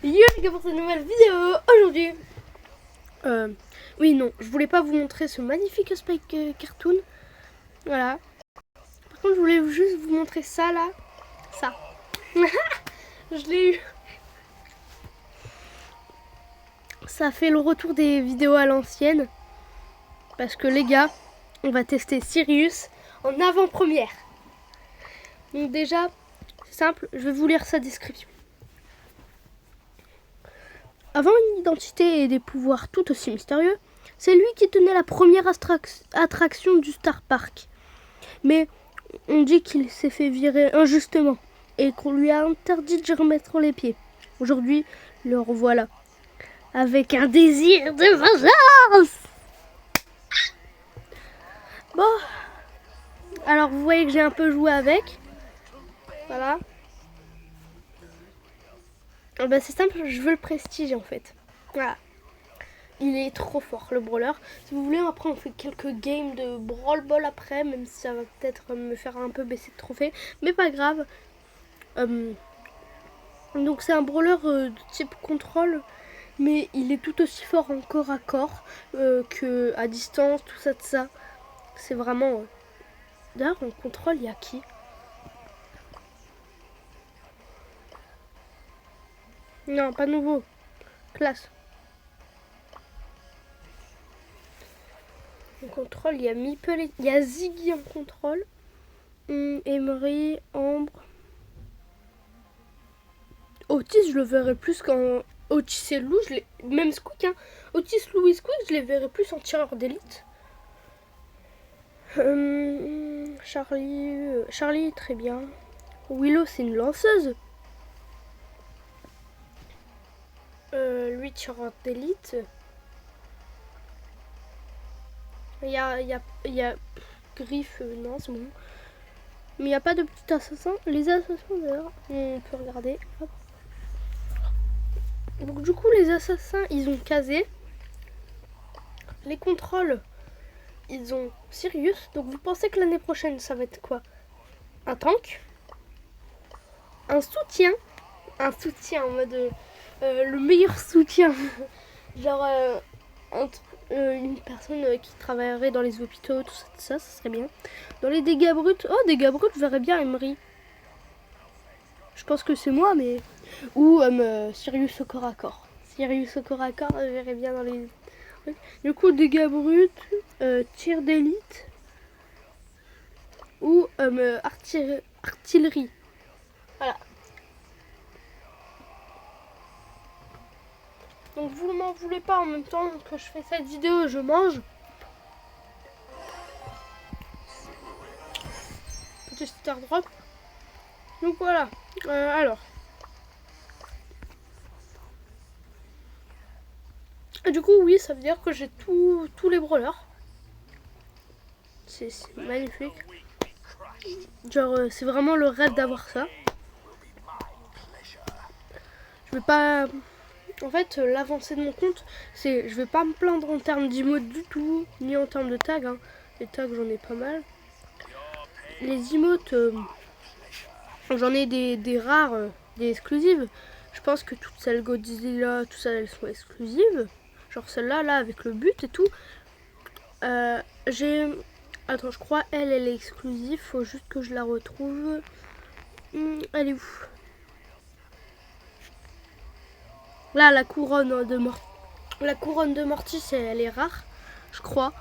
Yo les gars pour cette nouvelle vidéo aujourd'hui. Oui non, je voulais pas vous montrer ce magnifique Spike cartoon. Voilà. Par contre je voulais juste vous montrer ça là. Ça. Je l'ai eu. Ça fait le retour des vidéos à l'ancienne. Parce que les gars, on va tester Sirius en avant-première. Donc déjà, c'est simple, je vais vous lire sa description. Avant une identité et des pouvoirs tout aussi mystérieux, c'est lui qui tenait la première attraction du Star Park. Mais on dit qu'il s'est fait virer injustement et qu'on lui a interdit de remettre les pieds. Aujourd'hui, le revoilà, avec un désir de vengeance. Bon, alors vous voyez que j'ai un peu joué avec. Voilà. Ben c'est simple, je veux le prestige en fait. Voilà. Il est trop fort le brawler. Si vous voulez, après on fait quelques games de brawl ball après, même si ça va peut-être me faire un peu baisser de trophée. Mais pas grave. Donc c'est un brawler de type contrôle. Mais il est tout aussi fort en corps à corps que à distance, tout ça de ça. C'est vraiment... D'ailleurs en contrôle, il y a qui? Non, pas nouveau. Classe. En contrôle, il y a Meeple, il y a Ziggy en contrôle. Emery, Ambre. Otis, je le verrais plus qu'en... Otis et Lou, même Squeak, hein. Otis, Lou et Squeak, je les verrais plus en tireur d'élite. Charlie, très bien. Willow, c'est une lanceuse. Lui, tireur d'élite. Il y a Griff, non, c'est bon. Mais il n'y a pas de petit assassin. Les assassins, d'ailleurs, on peut regarder. Hop. Donc, du coup, les assassins, ils ont casé. Les contrôles, ils ont Sirius. Donc, vous pensez que l'année prochaine, ça va être quoi? Un tank. Un soutien. Un soutien en mode... le meilleur soutien. Genre... une personne qui travaillerait dans les hôpitaux, tout ça, ça serait bien. Dans les dégâts bruts, dégâts bruts, je verrais bien Emery. Je pense que c'est moi, mais... Ou Sirius au corps à corps. Sirius au corps à corps, je verrais bien dans les... Du coup, dégâts bruts, tir d'élite. Ou artillerie. Voilà. Donc vous ne m'en voulez pas en même temps que je fais cette vidéo, je mange. Petit star drop. Donc voilà. Alors. Et du coup oui, ça veut dire que j'ai tous les brawlers. C'est magnifique. Genre c'est vraiment le rêve d'avoir ça. Je vais pas... En fait, l'avancée de mon compte, c'est... Je vais pas me plaindre en termes d'emotes du tout, ni en termes de tags. Hein. Les tags, j'en ai pas mal. Les emotes, j'en ai des rares, des exclusives. Je pense que toutes celles Godzilla, tout ça, elles sont exclusives. Genre celle-là, là, avec le but et tout. J'ai... Attends, je crois, elle est exclusive. Faut juste que je la retrouve. Elle est où? Là, la couronne de Mortis. La couronne de Mortis, elle est rare, je crois.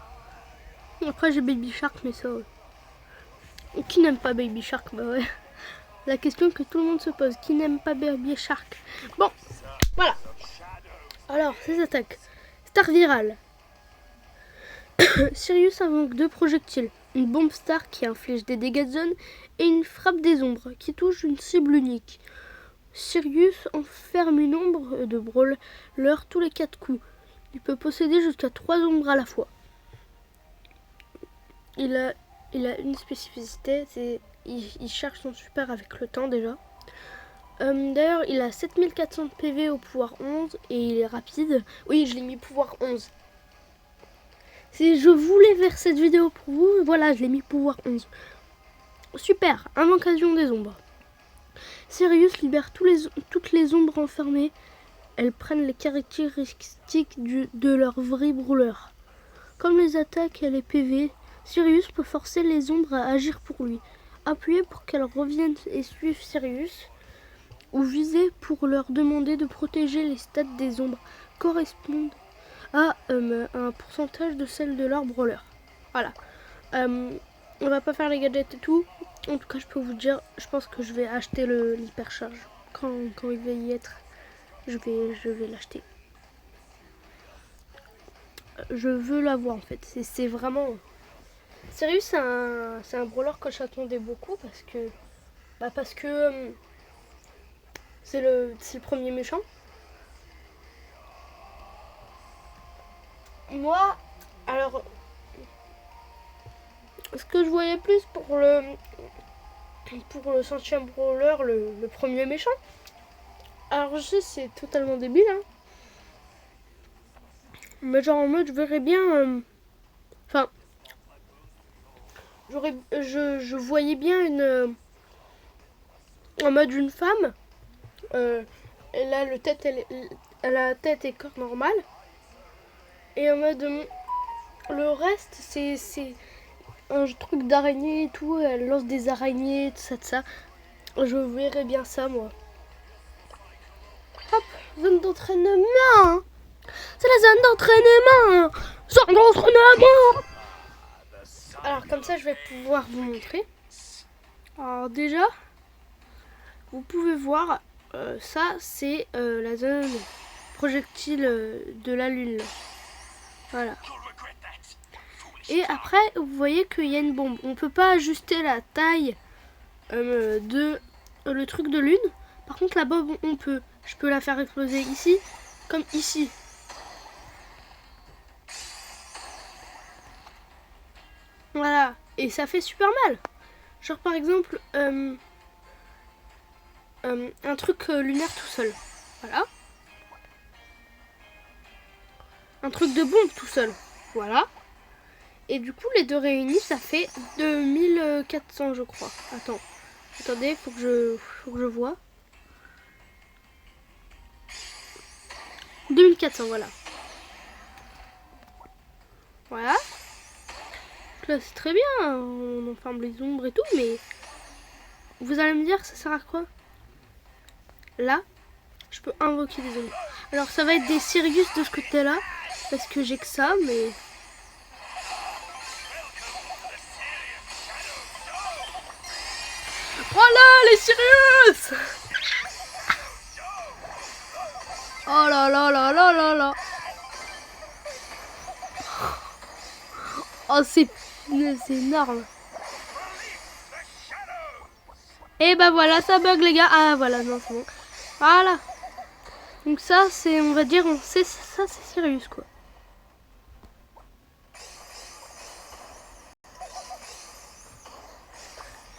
Après, j'ai Baby Shark, mais ça... Qui n'aime pas Baby Shark? Bah ouais. La question que tout le monde se pose. Qui n'aime pas Baby Shark? Bon, voilà. Alors, ces attaques. Star virale. Sirius invoque 2 projectiles. Une bombe star qui inflige des dégâts de zone et une frappe des ombres qui touche une cible unique. Sirius enferme une ombre de brawler tous les 4 coups. Il peut posséder jusqu'à 3 ombres à la fois. Il a une spécificité, c'est il charge son super avec le temps déjà. D'ailleurs, il a 7400 PV au pouvoir 11 et il est rapide. Oui, je l'ai mis pouvoir 11. Si je voulais faire cette vidéo pour vous, voilà, je l'ai mis pouvoir 11. Super, invocation des ombres. Sirius libère toutes les ombres enfermées. Elles prennent les caractéristiques de leur vrai brûleur. Comme les attaques et les PV, Sirius peut forcer les ombres à agir pour lui. Appuyez pour qu'elles reviennent et suivent Sirius, ou visez pour leur demander de protéger les stats des ombres correspondent à un pourcentage de celle de leur brawler. Voilà. On va pas faire les gadgets et tout. En tout cas, je peux vous dire, je pense que je vais acheter l'hypercharge. Quand il va y être, je vais l'acheter. Je veux l'avoir en fait. C'est vraiment... Sérieux, c'est un brawler que j'attendais beaucoup parce que c'est le premier méchant. Moi, alors, ce que je voyais plus pour le 100e brawler, le premier méchant. Alors je sais, c'est totalement débile, hein. Mais genre en mode, je verrais bien... Enfin, je voyais bien en mode une femme. Elle a elle a tête et corps normal. Et en mode... le reste, c'est un truc d'araignée et tout. Elle lance des araignées, tout ça. Je verrais bien ça, moi. Hop, zone d'entraînement. C'est la zone d'entraînement. Zone d'entraînement. Alors comme ça, je vais pouvoir vous montrer. Alors déjà, vous pouvez voir, ça c'est la zone projectile de la lune. Voilà. Et après, vous voyez qu'il y a une bombe. On peut pas ajuster la taille de le truc de lune. Par contre, la bombe, on peut. Je peux la faire exploser ici, comme ici. Voilà. Et ça fait super mal. Genre par exemple, un truc lunaire tout seul. Voilà. Un truc de bombe tout seul. Voilà. Et du coup, les deux réunis, ça fait 2400, je crois. Attendez, faut que je vois. 2400, voilà. Voilà. Là, c'est très bien, on enferme les ombres et tout, mais vous allez me dire, ça sert à quoi? Là, je peux invoquer des ombres. Alors, ça va être des Sirius de ce côté-là, parce que j'ai que ça, mais... Voilà, les Sirius! Oh là là là là là là! Oh, c'est énorme! Et bah voilà, ça bug les gars. Ah voilà, non c'est bon. Voilà. Donc ça c'est, on va dire, ça c'est Sirius quoi.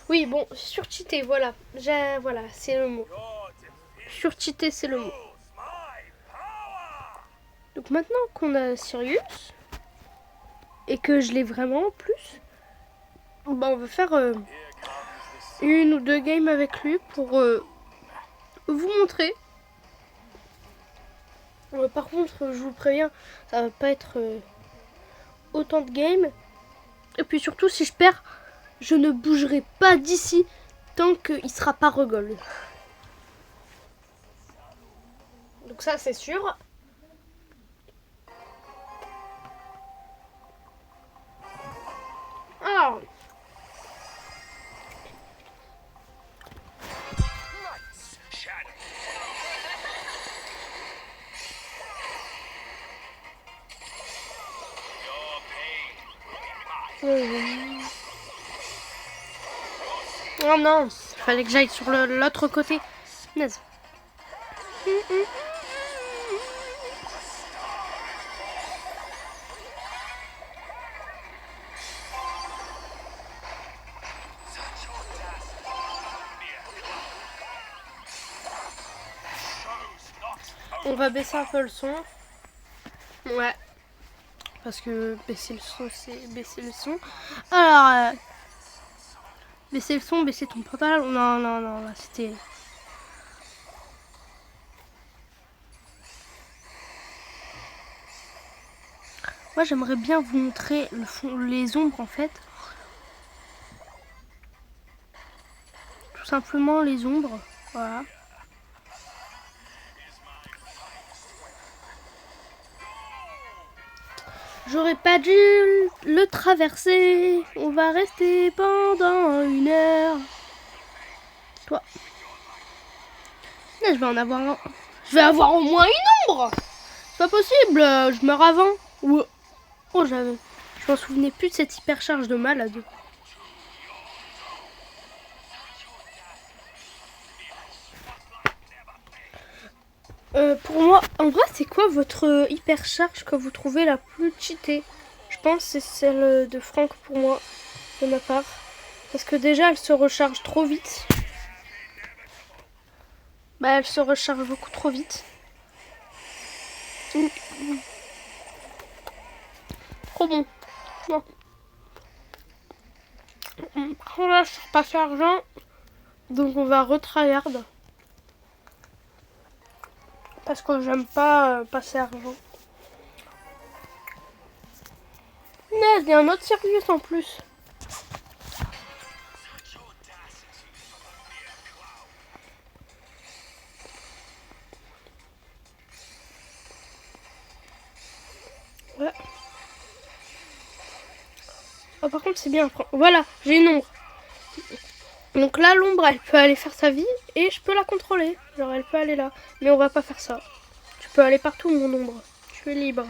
Oui bon, surcheaté, voilà. Voilà, c'est le mot. Surcheaté, c'est le mot. Donc maintenant qu'on a Sirius et que je l'ai vraiment en plus, bah on va faire une ou deux games avec lui pour vous montrer. Par contre, je vous préviens, ça va pas être autant de games. Et puis surtout, si je perds, je ne bougerai pas d'ici tant qu'il sera pas regold. Donc ça, c'est sûr. Alors... Oh non, il fallait que j'aille sur l'autre côté. Naze. On va baisser un peu le son. Ouais. Parce que baisser le son, c'est baisser le son. Alors, Baisser le son, baisser ton pantalon. Non, non, non, là c'était... Moi j'aimerais bien vous montrer le fond, les ombres en fait. Tout simplement les ombres. Voilà. J'aurais pas dû le traverser. On va rester pendant 1 heure. Toi. Là, je vais en avoir un. Je vais avoir au moins une ombre. C'est pas possible. Je meurs avant. Ou... Oh, j'avais... Je m'en souvenais plus de cette hypercharge de malade. Pour moi, en vrai, c'est quoi votre hypercharge que vous trouvez la plus cheatée? Je pense que c'est celle de Franck pour moi, de ma part. Parce que déjà, elle se recharge trop vite. Bah, elle se recharge beaucoup trop vite. Trop bon. Non. Là, je suis repassé argent. Donc, on va retryhard. Parce que j'aime pas passer argent. Mais il y a un autre Sirius en plus. Ouais. Oh, par contre, c'est bien. Voilà, j'ai une ombre. Donc là, l'ombre, elle peut aller faire sa vie et je peux la contrôler. Genre, elle peut aller là. Mais on va pas faire ça. Tu peux aller partout, mon ombre. Tu es libre.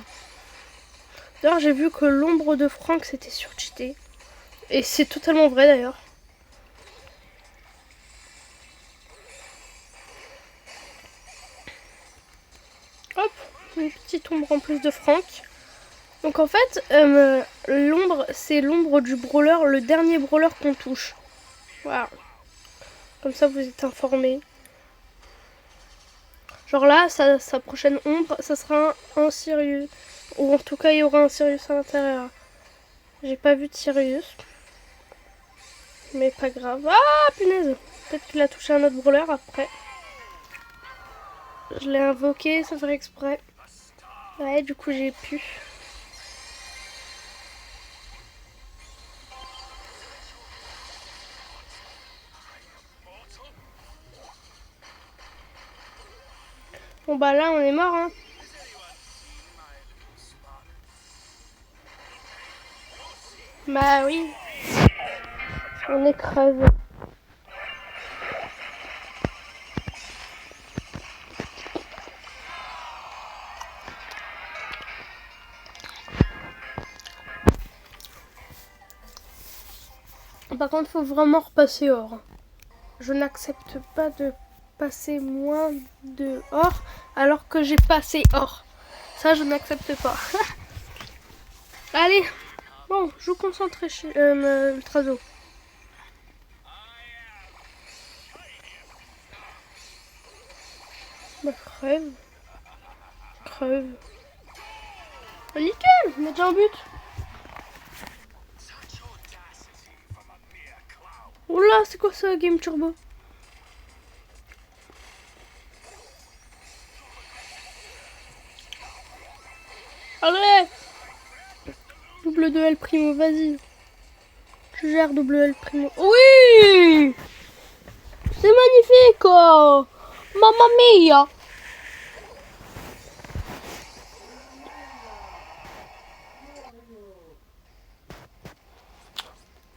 D'ailleurs, j'ai vu que l'ombre de Franck, c'était surcheaté. Et c'est totalement vrai, d'ailleurs. Hop, une petite ombre en plus de Franck. Donc en fait, l'ombre, c'est l'ombre du brawler, le dernier brawler qu'on touche. Voilà. Comme ça, vous êtes informés. Genre là, sa prochaine ombre, ça sera un Sirius. Ou en tout cas, il y aura un Sirius à l'intérieur. J'ai pas vu de Sirius. Mais pas grave. Ah, punaise. Peut-être qu'il a touché un autre brawler après. Je l'ai invoqué sans faire exprès. Ouais, du coup, j'ai pu. Bon bah là, on est mort, hein. Bah oui. On est crevé. Par contre, faut vraiment repasser or. Je n'accepte pas de passer moins de or alors que j'ai passé or. Ça, je n'accepte pas. Allez, bon, je vous concentrer chez Ultrazo. Bah, crève. Crève. Ah, nickel, on a déjà un but. Oula, c'est quoi ça, Game Turbo? Allez! Double 2L Primo, vas-y. Je gère double L Primo. Oui! C'est magnifique! Oh. Mamma mia!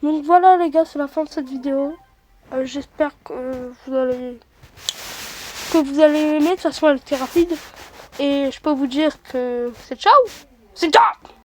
Donc voilà les gars, c'est la fin de cette vidéo. J'espère que vous allez aimer. De toute façon, elle était rapide. Et je peux vous dire que c'est ciao! C'est ciao!